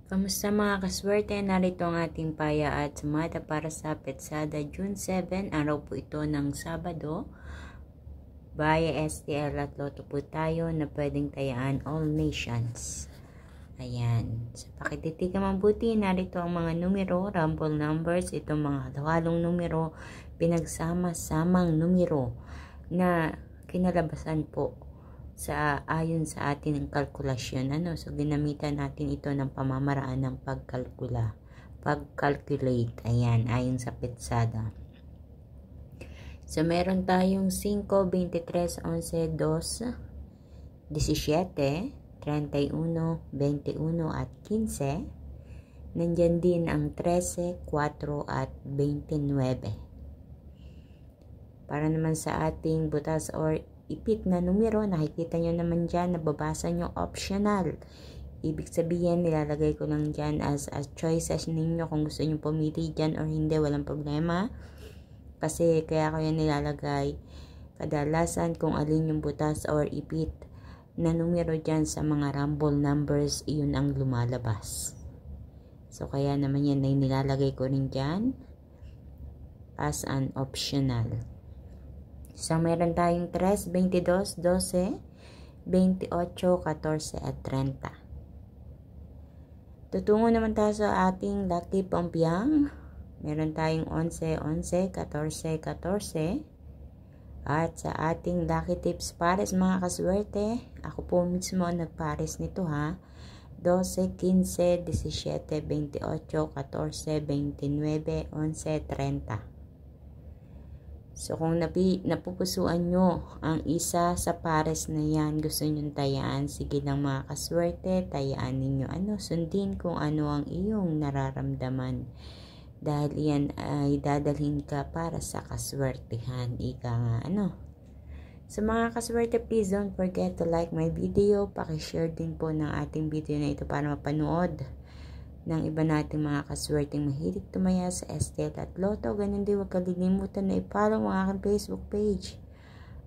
Kamusta mga kaswerte? Narito ang ating paya at sumada para sa Petsada June 7. Araw po ito ng Sabado. Baya STL at Lotto po tayo na pwedeng tayaan all nations. Ayan. Sa pakititigan mabuti, narito ang mga numero, rumble numbers, itong mga halong numero, pinagsama-samang numero na kinalabasan po sa ayon sa ating kalkulasyon. So ginamitan natin ito ng pamamaraan ng pag-calculate. Ayan, ayon sa Petsada. So meron tayong 5, 23, 11, 12, 17, 31, 21 at 15. Nandyan din ang 13, 4 at 29. Para naman sa ating butas or ipit na numero, nakikita nyo naman dyan, nababasa nyo optional. Ibig sabihin, nilalagay ko lang dyan as choices ninyo kung gusto nyo pumili dyan or hindi, walang problema. Kasi kaya ko yan nilalagay kadalasan kung alin yung butas or ipit na numero dyan sa mga rumble numbers, iyon ang lumalabas. So kaya naman yan ay nilalagay ko rin dyan as an optional. So, meron tayong 3, 22, 12, 28, 14, at 30. Tutungo naman tayo sa ating lucky pampiang. Meron tayong 11, 11, 14, 14. At sa ating lucky tips pares mga kaswerte, ako po mismo nagpares nito ha. 12, 15, 17, 28, 14, 29, 11, 30. So, kung napupusuan nyo ang isa sa pares na yan, gusto nyo tayaan, sige lang mga kaswerte, tayaan ninyo. Sundin kung ano ang iyong nararamdaman. Dahil yan ay dadalhin ka para sa kaswertehan. Ika nga, So, mga kaswerte, please don't forget to like my video. Pakishare din po ng ating video na ito para mapanood ng iba nating mga kaswerteng mahilig tumaya sa STL at Lotto. Ganun din, huwag kalilimutan na i-follow ang aking Facebook page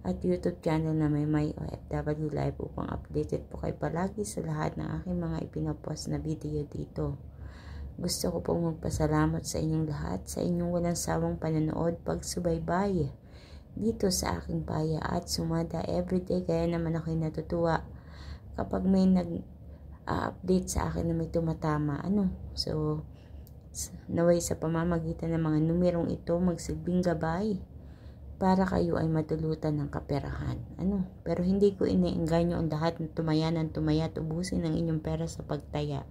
at YouTube channel na may OFW Live upang updated po kayo palagi sa lahat ng aking mga ipinopost na video dito. Gusto ko pong magpasalamat sa inyong lahat, sa inyong walang sawang panonood, pagsubaybay dito sa aking paya at sumada everyday. Kaya naman ako'y natutuwa kapag may update sa akin na may tumatama. So, naway sa pamamagitan ng mga numerong ito, magsilbing gabay para kayo ay matulutan ng kaperahan. Pero hindi ko iniengganyo ang lahat na tumaya ng tumaya at ubusin ang inyong pera sa pagtaya.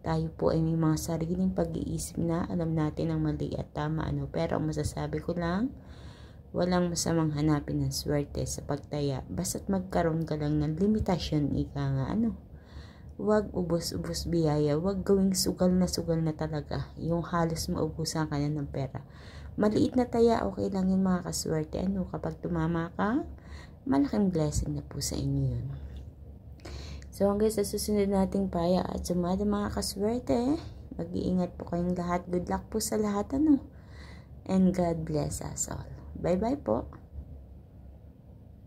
Tayo po ay may mga sariling pag-iisip na alam natin ang mali at tama. Pero ang masasabi ko lang, walang masamang hanapin ng swerte sa pagtaya. Basta't magkaroon ka lang ng limitasyon, ika nga. Huwag ubos-ubos biyaya, huwag gawing sugal na talaga, yung halos maubusan ka na ng pera. Maliit na taya, okay lang yun mga kaswerte. Kapag tumama ka, malaking blessing na po sa inyo yun. So hanggang sa susunod nating paya at sumada mga kaswerte, mag-iingat po kayong lahat. Good luck po sa lahat, and God bless us all. Bye bye po.